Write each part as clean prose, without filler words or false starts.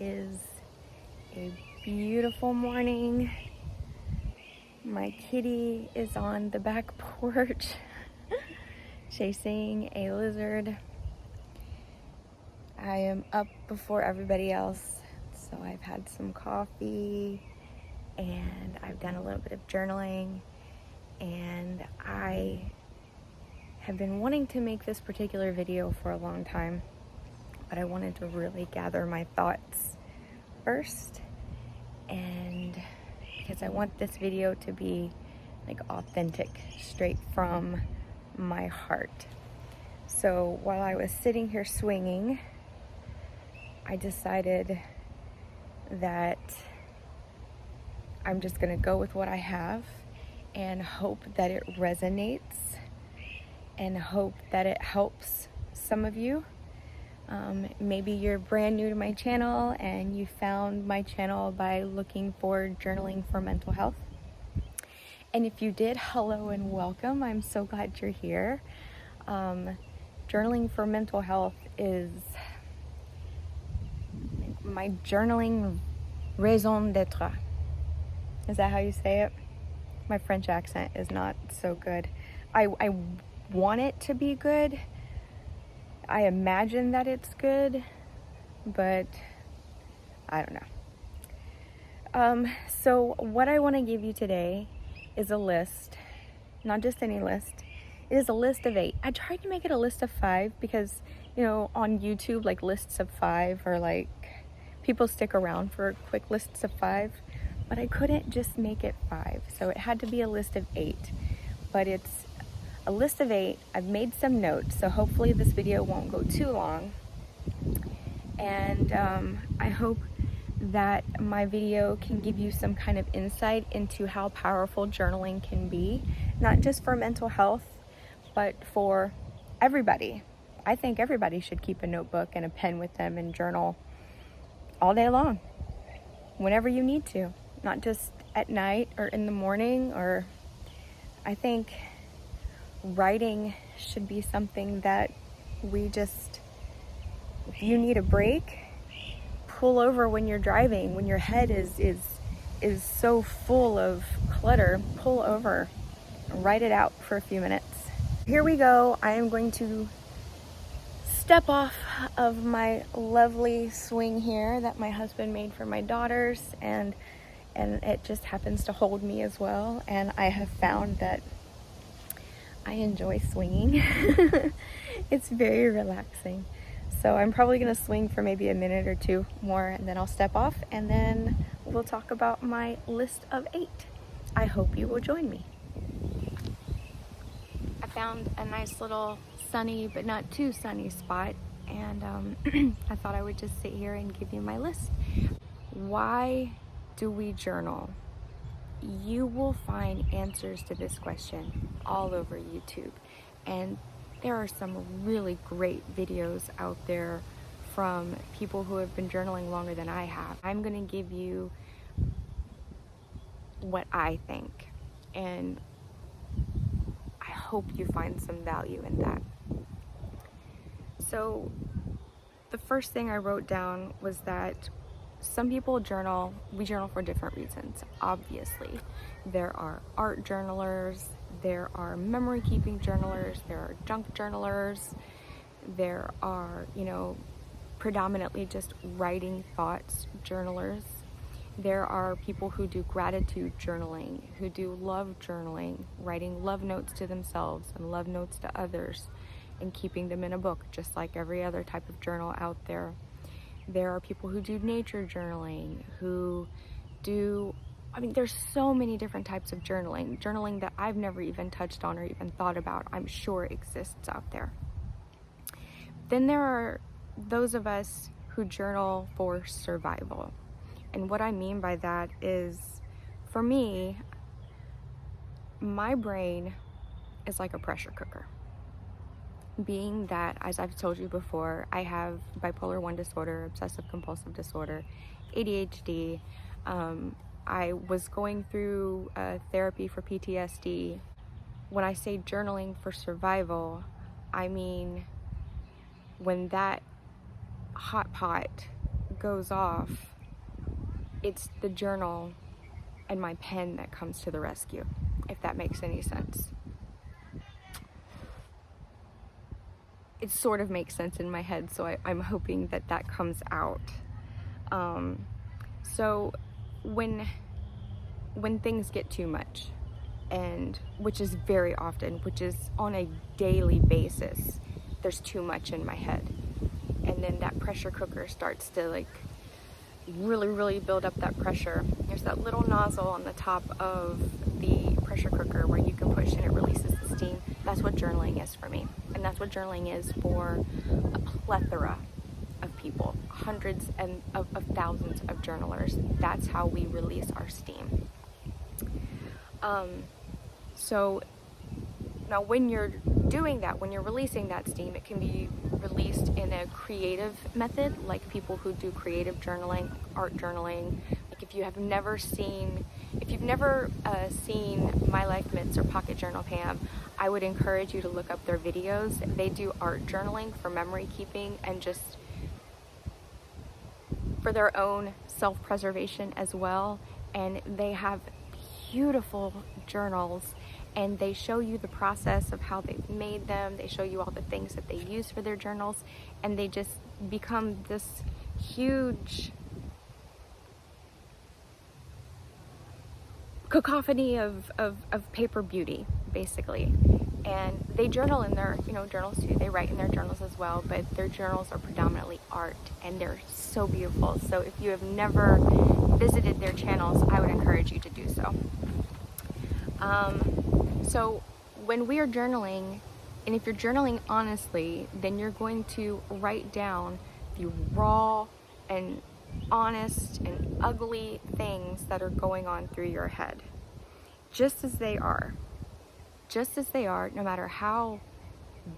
is a beautiful morning. My kitty is on the back porch chasing a lizard. I am up before everybody else, so I've had some coffee and I've done a little bit of journaling, and I have been wanting to make this particular video for a long time, but I wanted to really gather my thoughts first, and because I want this video to be like authentic, straight from my heart. So while I was sitting here swinging, I decided that I'm just gonna go with what I have and hope that it resonates and hope that it helps some of you. Maybe you're brand new to my channel and you found my channel by looking for journaling for mental health. And if you did, hello and welcome. I'm so glad you're here. Journaling for mental health is my journaling raison d'etre. Is that how you say it? My French accent is not so good. I want it to be good. I imagine that it's good, but I don't know. So what I want to give you today is a list, not just any list. It is a list of 8. I tried to make it a list of 5 because, you know, on YouTube, like lists of 5 are like, people stick around for quick lists of 5, but I couldn't just make it 5. So it had to be a list of 8, but it's a list of 8. I've made some notes, so hopefully this video won't go too long. And I hope that my video can give you some kind of insight into how powerful journaling can be, not just for mental health, but for everybody. I think everybody should keep a notebook and a pen with them and journal all day long, whenever you need to, not just at night or in the morning. Or I think writing should be something that we just, if you need a break, pull over when you're driving, when your head is so full of clutter, pull over, write it out for a few minutes. Here we go. I am going to step off of my lovely swing here that my husband made for my daughters, and it just happens to hold me as well. And I have found that I enjoy swinging. It's very relaxing. So I'm probably gonna swing for maybe a minute or 2 more, and then I'll step off, and then we'll talk about my list of 8. I hope you will join me. I found a nice little sunny but not too sunny spot, and I thought I would just sit here and give you my list. Why do we journal? You will find answers to this question all over YouTube, and there are some really great videos out there from people who have been journaling longer than I have. I'm going to give you what I think, and I hope you find some value in that. So the first thing I wrote down was that some people journal, we journal for different reasons, obviously. There are art journalers, there are memory keeping journalers, there are junk journalers, there are, you know, predominantly just writing thoughts journalers. There are people who do gratitude journaling, who do love journaling, writing love notes to themselves and love notes to others and keeping them in a book, just like every other type of journal out there. There are people who do nature journaling, who do, I mean, there's so many different types of journaling that I've never even touched on or even thought about, I'm sure exists out there. Then there are those of us who journal for survival. And what I mean by that is, for me, my brain is like a pressure cooker. Being that, as I've told you before, I have bipolar 1 disorder, obsessive compulsive disorder, ADHD. I was going through therapy for PTSD. When I say journaling for survival, I mean when that hot pot goes off, it's the journal and my pen that comes to the rescue, if that makes any sense. It sort of makes sense in my head, so I'm hoping that that comes out. So when things get too much, and which is very often, which is on a daily basis, there's too much in my head, and then that pressure cooker starts to like really build up that pressure. There's that little nozzle on the top of the pressure cooker where you can push and it releases the steam. That's what journaling is for me, and that's what journaling is for a plethora of people, hundreds and of thousands of journalers. That's how we release our steam. So now when you're doing that, when you're releasing that steam, it can be released in a creative method, like people who do creative journaling, art journaling. Like if you've never seen My Life Myths or Pocket Journal Pam, I would encourage you to look up their videos. They do art journaling for memory keeping and just for their own self-preservation as well. And they have beautiful journals, and they show you the process of how they've made them. They show you all the things that they use for their journals, and they just become this huge cacophony of paper beauty, basically. And they journal in their journals too. They write in their journals as well, but their journals are predominantly art, and they're so beautiful. So if you have never visited their channels, I would encourage you to do so. So when we are journaling, and if you're journaling honestly, then you're going to write down the raw and honest and ugly things that are going on through your head, just as they are, no matter how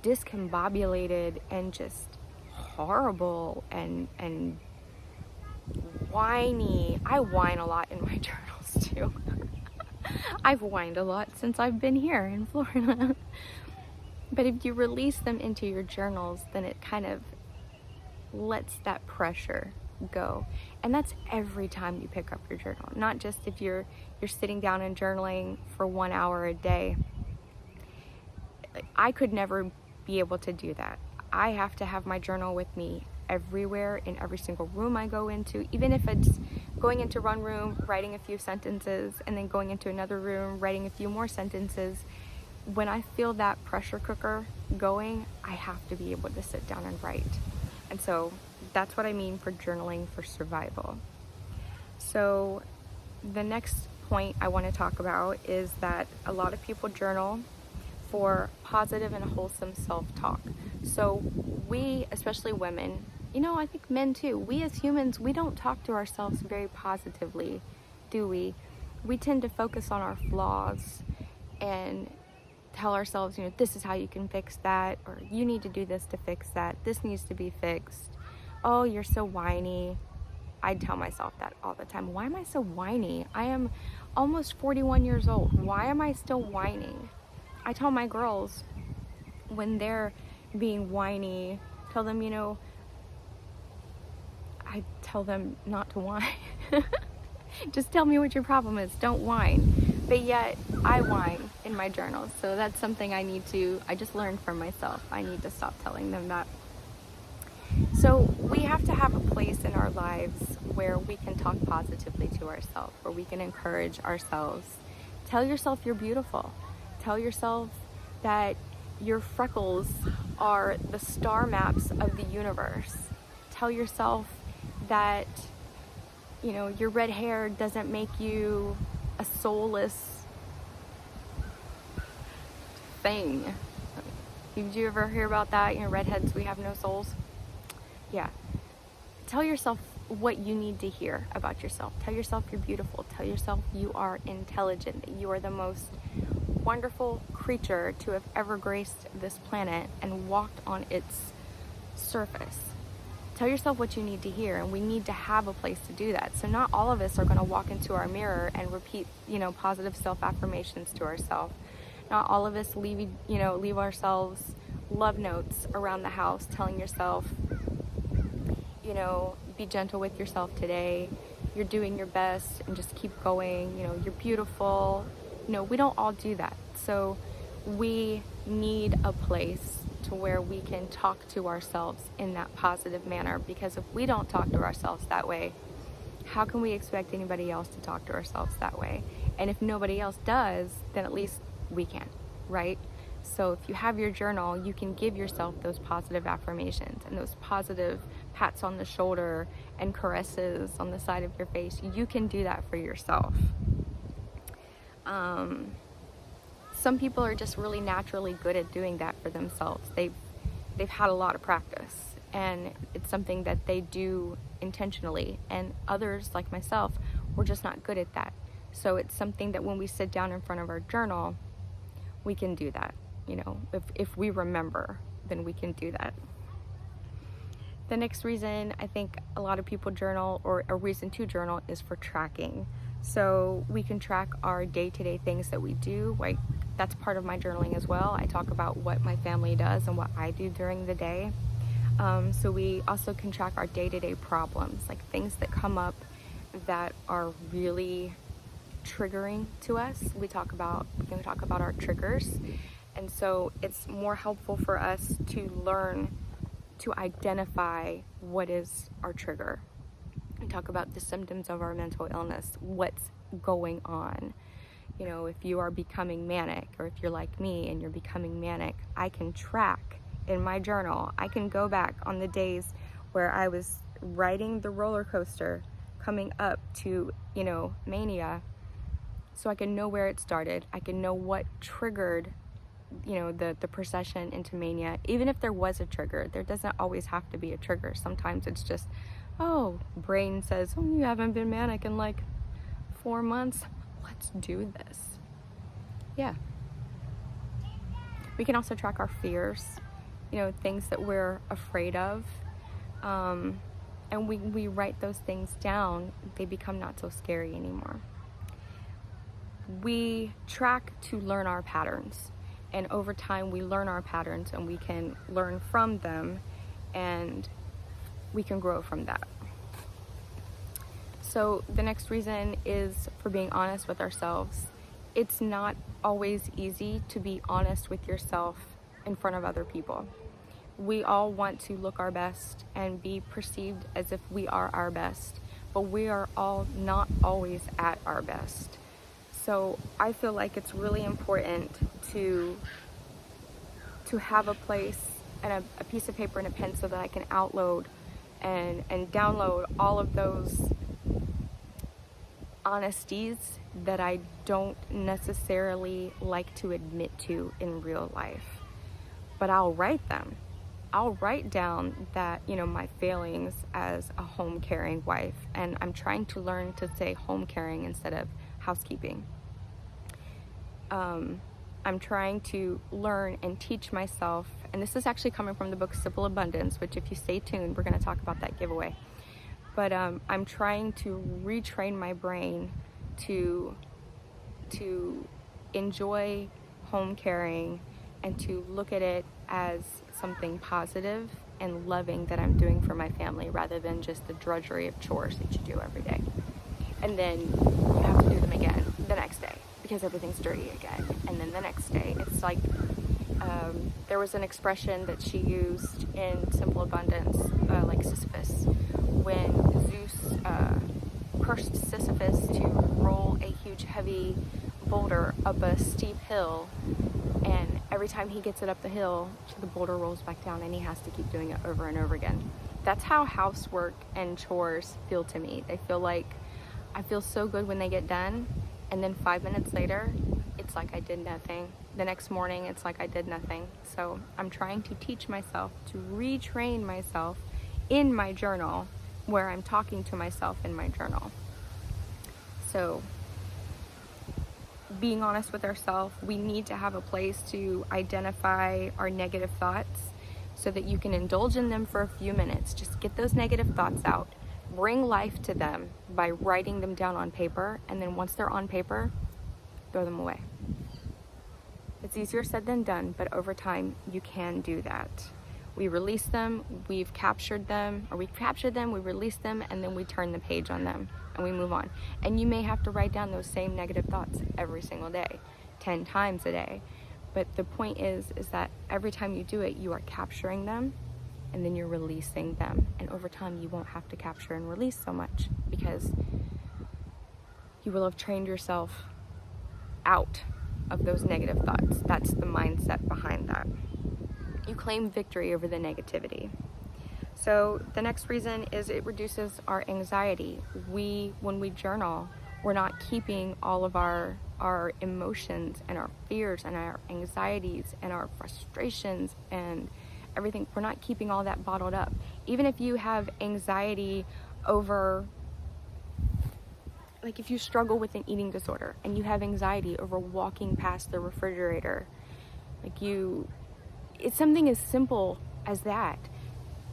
discombobulated and just horrible and whiny. I whine a lot in my journals too. I've whined a lot since I've been here in Florida. But if you release them into your journals, then it kind of lets that pressure go. And that's every time you pick up your journal, not just if you're sitting down and journaling for 1 hour a day. I could never be able to do that. I have to have my journal with me everywhere, in every single room I go into, even if it's going into one room, writing a few sentences, and then going into another room, writing a few more sentences. When I feel that pressure cooker going, I have to be able to sit down and write. And so that's what I mean for journaling for survival. So the next point I want to talk about is that a lot of people journal for positive and wholesome self-talk. So we, especially women, I think men too, we as humans, we don't talk to ourselves very positively, do we? We tend to focus on our flaws and tell ourselves, this is how you can fix that, or you need to do this to fix that, this needs to be fixed. Oh, you're so whiny. I tell myself that all the time. Why am I so whiny? I am almost 41 years old. Why am I still whining? I tell my girls when they're being whiny, tell them, I tell them not to whine. Just tell me what your problem is. Don't whine. But yet I whine in my journals. So that's something I just learned from myself. I need to stop telling them that. So we have to have a place in our lives where we can talk positively to ourselves, where we can encourage ourselves. Tell yourself you're beautiful. Tell yourself that your freckles are the star maps of the universe. Tell yourself that, your red hair doesn't make you a soulless thing. Did you ever hear about that? Redheads, we have no souls. Yeah. Tell yourself what you need to hear about yourself. Tell yourself you're beautiful. Tell yourself you are intelligent, that you are the most wonderful creature to have ever graced this planet and walked on its surface. Tell yourself what you need to hear, and we need to have a place to do that. So not all of us are going to walk into our mirror and repeat, positive self-affirmations to ourselves. Not all of us leave ourselves love notes around the house telling yourself, you know, be gentle with yourself today. You're doing your best and just keep going. You know, you're beautiful. You know, we don't all do that. So we need a place to where we can talk to ourselves in that positive manner, because if we don't talk to ourselves that way, how can we expect anybody else to talk to ourselves that way? And if nobody else does, then at least we can, right? So if you have your journal, you can give yourself those positive affirmations and those positive pats on the shoulder and caresses on the side of your face. You can do that for yourself. Some people are just really naturally good at doing that for themselves. They've had a lot of practice, and it's something that they do intentionally. And others, like myself, we're just not good at that. So it's something that when we sit down in front of our journal, we can do that. You know, if we remember, then we can do that. The next reason I think a lot of people journal, or a reason to journal, is for tracking. So we can track our day-to-day things that we do. Like, that's part of my journaling as well. I talk about what my family does and what I do during the day. So we also can track our day-to-day problems, like things that come up that are really triggering to us. We can talk about our triggers. And so it's more helpful for us to learn to identify what is our trigger. We talk about the symptoms of our mental illness, what's going on. You know, if you are becoming manic, or if you're like me and you're becoming manic, I can track in my journal. I can go back on the days where I was riding the roller coaster coming up to, you know, mania, so I can know where it started. I can know what triggered, you know, the procession into mania. Even if there was a trigger, there doesn't always have to be a trigger. Sometimes it's just, oh, brain says, oh, you haven't been manic in like 4 months. Let's do this. Yeah. We can also track our fears, you know, things that we're afraid of. And we write those things down, they become not so scary anymore. We track to learn our patterns. And over time, we learn our patterns and we can learn from them, and we can grow from that. So the next reason is for being honest with ourselves. It's not always easy to be honest with yourself in front of other people. We all want to look our best and be perceived as if we are our best, but we are all not always at our best. So I feel like it's really important to have a place and a piece of paper and a pen so that I can upload and download all of those honesties that I don't necessarily like to admit to in real life. But I'll write them. I'll write down that, you know, my failings as a home caring wife, and I'm trying to learn to say home caring instead of housekeeping. I'm trying to learn and teach myself, and this is actually coming from the book Simple Abundance, which if you stay tuned, we're going to talk about that giveaway. But I'm trying to retrain my brain to enjoy home caring and to look at it as something positive and loving that I'm doing for my family, rather than just the drudgery of chores that you do every day. And then you have to do them again the next day because everything's dirty again. And then the next day, it's like, there was an expression that she used in Simple Abundance, like Sisyphus, when Zeus cursed Sisyphus to roll a huge heavy boulder up a steep hill, and every time he gets it up the hill, the boulder rolls back down and he has to keep doing it over and over again. That's how housework and chores feel to me. They feel like, I feel so good when they get done, and then 5 minutes later, it's like I did nothing. The next morning, it's like I did nothing. So I'm trying to teach myself to retrain myself in my journal, where I'm talking to myself in my journal. So being honest with ourselves, we need to have a place to identify our negative thoughts so that you can indulge in them for a few minutes. Just get those negative thoughts out. Bring life to them by writing them down on paper, and then once they're on paper, throw them away. It's easier said than done, but over time, you can do that. We release them, we've captured them, or we captured them, we release them, and then we turn the page on them and we move on. And you may have to write down those same negative thoughts every single day, 10 times a day. But the point is that every time you do it, you are capturing them and then you're releasing them. And over time, you won't have to capture and release so much because you will have trained yourself out of those negative thoughts. That's the mindset behind that. You claim victory over the negativity. So the next reason is it reduces our anxiety. When we journal, we're not keeping all of our emotions and our fears and our anxieties and our frustrations and everything. We're not keeping all that bottled up. Even if you have anxiety over, like if you struggle with an eating disorder and you have anxiety over walking past the refrigerator, it's something as simple as that.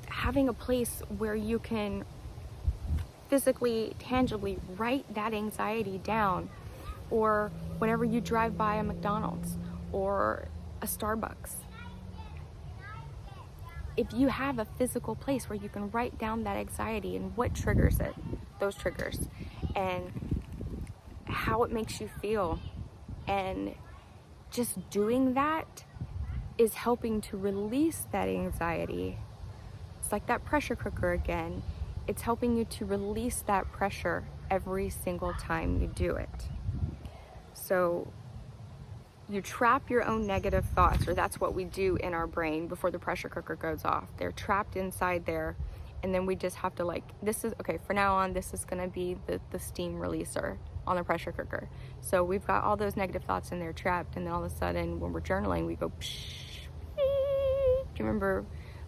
Having a place where you can physically, tangibly write that anxiety down, or whenever you drive by a McDonald's or a Starbucks. If you have a physical place where you can write down that anxiety and what triggers it, those triggers, and how it makes you feel, and just doing that is helping to release that anxiety. It's like that pressure cooker again. It's helping you to release that pressure every single time you do it. So you trap your own negative thoughts, or that's what we do in our brain before the pressure cooker goes off. They're trapped inside there, and then we just have to from now on, this is gonna be the steam releaser on the pressure cooker. So we've got all those negative thoughts in there trapped, and then all of a sudden when we're journaling, we go psh. Do you remember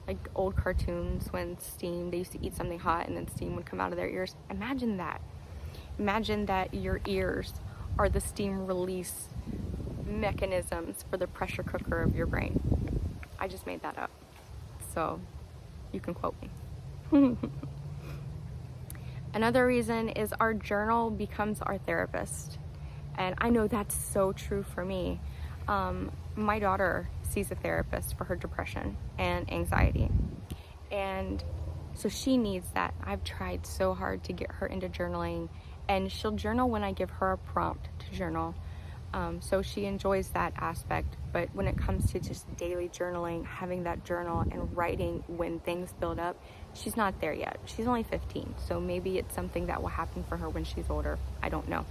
like old cartoons when they used to eat something hot and then steam would come out of their ears? Imagine that your ears are the steam release mechanisms for the pressure cooker of your brain. I just made that up, so you can quote me. Another reason is our journal becomes our therapist, and I know that's so true for me. My daughter sees a therapist for her depression and anxiety, and so she needs that. I've tried so hard to get her into journaling, and she'll journal when I give her a prompt to journal. So she enjoys that aspect, but when it comes to just daily journaling, having that journal and writing when things build up, she's not there yet. She's only 15, so maybe it's something that will happen for her when she's older. I don't know.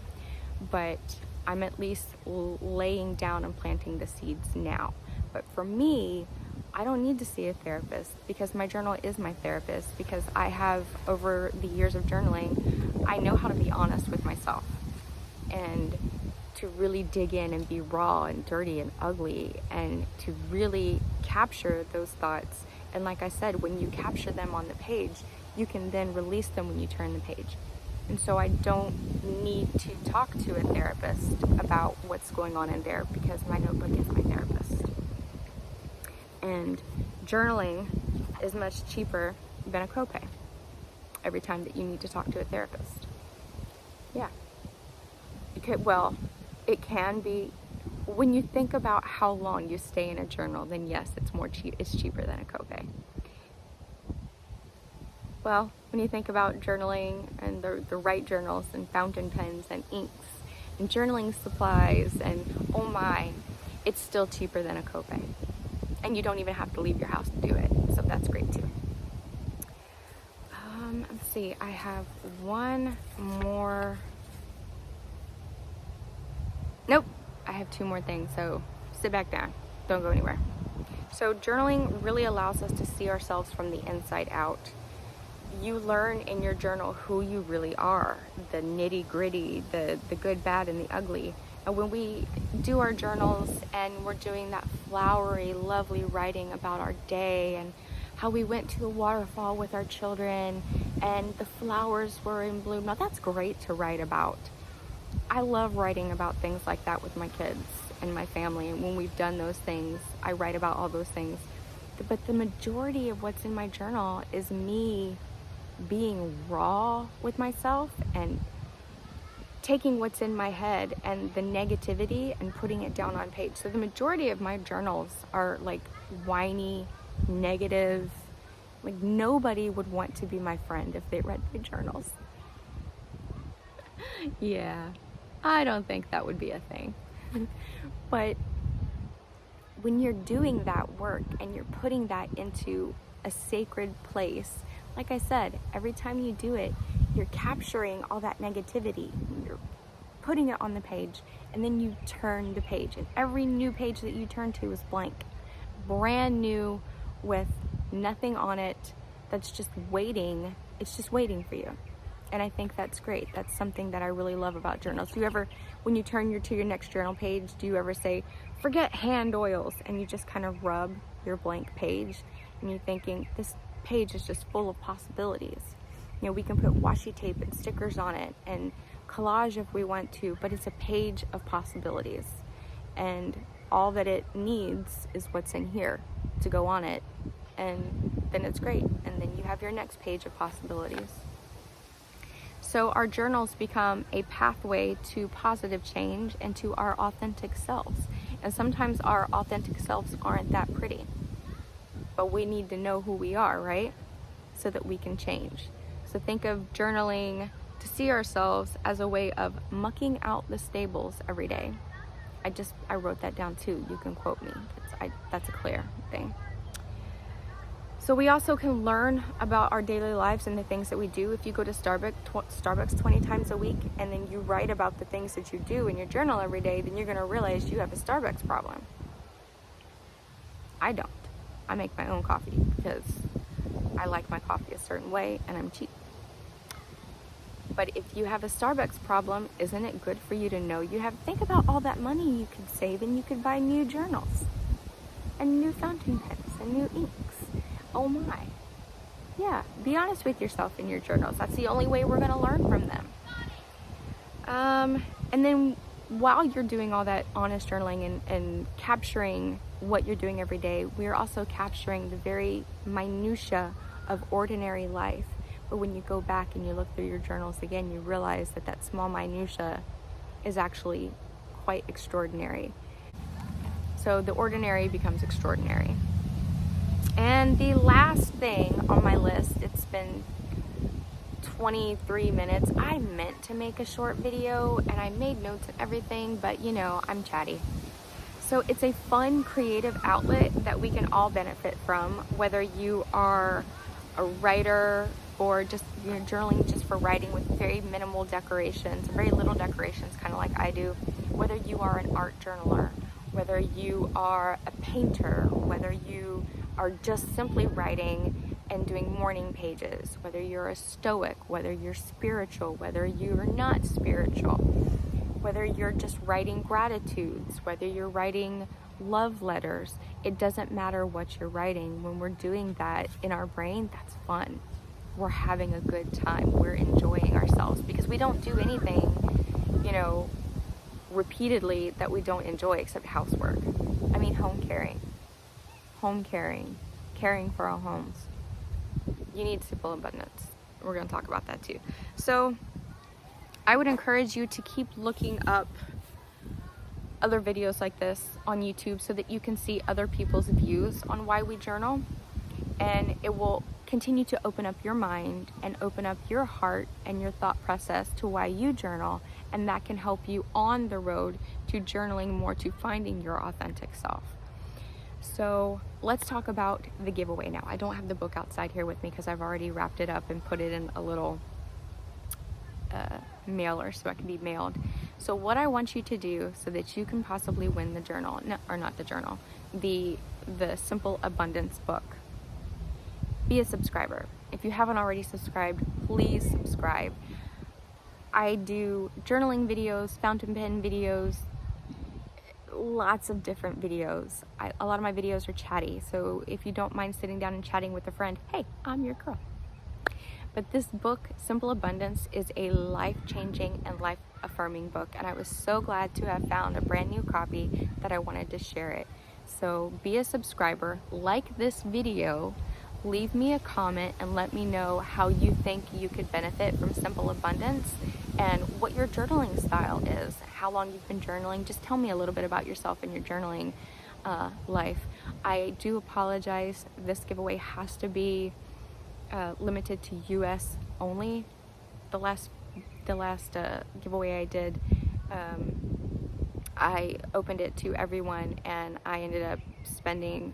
But I'm at least laying down and planting the seeds now. But for me, I don't need to see a therapist because my journal is my therapist, because I have, over the years of journaling, I know how to be honest with myself and to really dig in and be raw and dirty and ugly, and to really capture those thoughts. And like I said, when you capture them on the page, you can then release them when you turn the page. And so I don't need to talk to a therapist about what's going on in there, because my notebook is my therapist. And journaling is much cheaper than a copay every time that you need to talk to a therapist. Yeah. It can be, when you think about how long you stay in a journal, then yes, it's cheaper than a copay. Well, when you think about journaling and the right journals and fountain pens and inks and journaling supplies and oh my, it's still cheaper than a copay. And you don't even have to leave your house to do it, so that's great too. Let's see, I have one more. Nope, I have two more things, so sit back down, don't go anywhere. So journaling really allows us to see ourselves from the inside out. You learn in your journal who you really are, the nitty gritty, the good, bad, and the ugly. And when we do our journals and we're doing that flowery, lovely writing about our day and how we went to the waterfall with our children and the flowers were in bloom, now that's great to write about. I love writing about things like that with my kids and my family, and when we've done those things, I write about all those things. But the majority of what's in my journal is me being raw with myself and taking what's in my head and the negativity and putting it down on page. So the majority of my journals are like whiny, negative. Like, nobody would want to be my friend if they read my journals. Yeah, I don't think that would be a thing. But when you're doing that work and you're putting that into a sacred place, like I said, every time you do it, you're capturing all that negativity, you're putting it on the page, and then you turn the page, and every new page that you turn to is blank, brand new, with nothing on it, that's just waiting. It's just waiting for you. And I think that's great. That's something that I really love about journals. Do you ever, when you turn to your next journal page, do you ever say, forget hand oils, and you just kind of rub your blank page, and you're thinking, this page is just full of possibilities. You know, we can put washi tape and stickers on it and collage if we want to, but it's a page of possibilities. And all that it needs is what's in here to go on it, and then it's great. And then you have your next page of possibilities. So our journals become a pathway to positive change and to our authentic selves. And sometimes our authentic selves aren't that pretty, but we need to know who we are, right? So that we can change. So think of journaling to see ourselves as a way of mucking out the stables every day. I wrote that down too. You can quote me. That's a clear thing. So we also can learn about our daily lives and the things that we do. If you go to Starbucks 20 times a week, and then you write about the things that you do in your journal every day, then you're going to realize you have a Starbucks problem. I don't. I make my own coffee because I like my coffee a certain way, and I'm cheap. But if you have a Starbucks problem, isn't it good for you to know you have? Think about all that money you could save, and you could buy new journals and new fountain pens and new inks. Oh my. Yeah, be honest with yourself in your journals. That's the only way we're going to learn from them. And then while you're doing all that honest journaling and capturing what you're doing every day, we're also capturing the very minutia of ordinary life. But when you go back and you look through your journals again, you realize that that small minutia is actually quite extraordinary. So the ordinary becomes extraordinary. And the last thing on my list, it's been 23 minutes. I meant to make a short video and I made notes and everything, but you know, I'm chatty. So it's a fun, creative outlet that we can all benefit from, whether you are a writer or just, you know, journaling just for writing with very minimal decorations, very little decorations, kind of like I do, whether you are an art journaler, whether you are a painter, whether you are just simply writing and doing morning pages, whether you're a stoic, whether you're spiritual, whether you're not spiritual, whether you're just writing gratitudes, whether you're writing love letters, it doesn't matter what you're writing. When we're doing that in our brain, that's fun. We're having a good time. We're enjoying ourselves because we don't do anything, you know, repeatedly that we don't enjoy except housework. I mean, home caring, caring for our homes. You need simple abundance. We're going to talk about that too. So I would encourage you to keep looking up other videos like this on YouTube so that you can see other people's views on why we journal, and it will continue to open up your mind and open up your heart and your thought process to why you journal, and that can help you on the road to journaling more, to finding your authentic self. So let's talk about the giveaway now. I don't have the book outside here with me because I've already wrapped it up and put it in a little mailer so it can be mailed. So what I want you to do so that you can possibly win the journal, the Simple Abundance book, be a subscriber. If you haven't already subscribed, please subscribe. I do journaling videos, fountain pen videos, lots of different videos. A lot of my videos are chatty, so if you don't mind sitting down and chatting with a friend, hey, I'm your girl. But this book, Simple Abundance, is a life-changing and life-affirming book, and I was so glad to have found a brand new copy that I wanted to share it. So be a subscriber, like this video, leave me a comment and let me know how you think you could benefit from Simple Abundance and what your journaling style is, how long you've been journaling. Just tell me a little bit about yourself and your journaling life. I do apologize. This giveaway has to be limited to US only. The last giveaway I did, I opened it to everyone and I ended up spending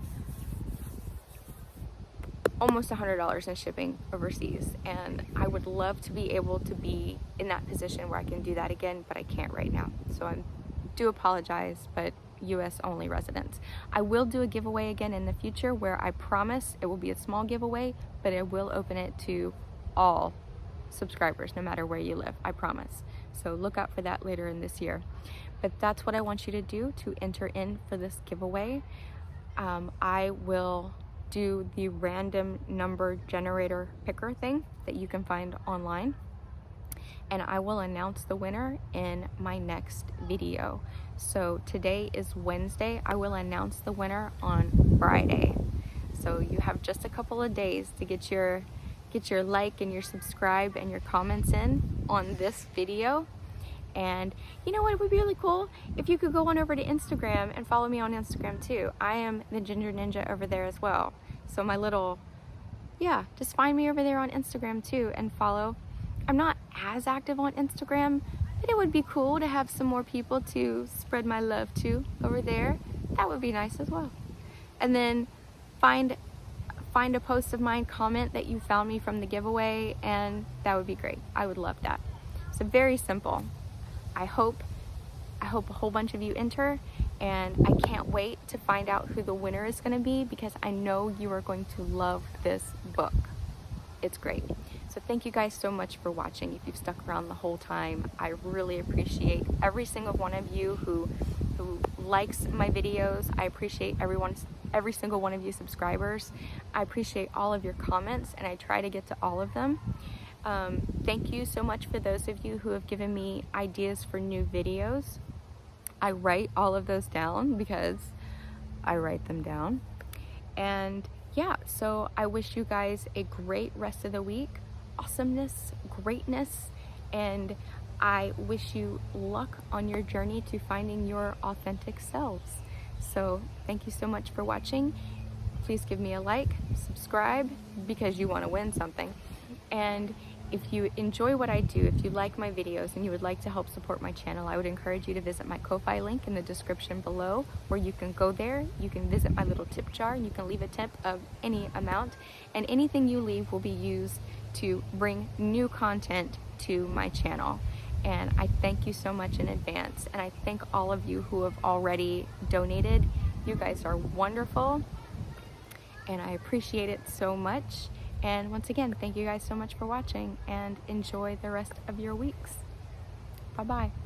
almost $100 in shipping overseas, and I would love to be able to be in that position where I can do that again, but I can't right now. So I do apologize, but US only residents. I will do a giveaway again in the future where I promise it will be a small giveaway, but I will open it to all subscribers no matter where you live, I promise. So look out for that later in this year. But that's what I want you to do to enter in for this giveaway. I will do the random number generator picker thing that you can find online, and I will announce the winner in my next video. So today is Wednesday. I will announce the winner on Friday. So you have just a couple of days to get your like and your subscribe and your comments in on this video. And you know what, it would be really cool if you could go on over to Instagram and follow me on Instagram too. I am the Ginger Ninja over there as well. So my little, just find me over there on Instagram too and follow. I'm not as active on Instagram, but it would be cool to have some more people to spread my love to over there. That would be nice as well. And then find a post of mine, comment that you found me from the giveaway, and that would be great. I would love that. So very simple. I hope a whole bunch of you enter, and I can't wait to find out who the winner is going to be, because I know you are going to love this book. It's great. So thank you guys so much for watching. If you've stuck around the whole time, I really appreciate every single one of you who likes my videos. I appreciate every single one of you subscribers. I appreciate all of your comments, and I try to get to all of them. Thank you so much for those of you who have given me ideas for new videos. I write all of those down because I write them down. And yeah, so I wish you guys a great rest of the week. Awesomeness, greatness, and I wish you luck on your journey to finding your authentic selves. So thank you so much for watching. Please give me a like, subscribe, because you want to win something. And if you enjoy what I do, if you like my videos and you would like to help support my channel, I would encourage you to visit my Ko-Fi link in the description below, where you can go there, you can visit my little tip jar, and you can leave a tip of any amount, and anything you leave will be used to bring new content to my channel. And I thank you so much in advance, and I thank all of you who have already donated. You guys are wonderful, and I appreciate it so much. And once again, thank you guys so much for watching, and enjoy the rest of your weeks. Bye-bye.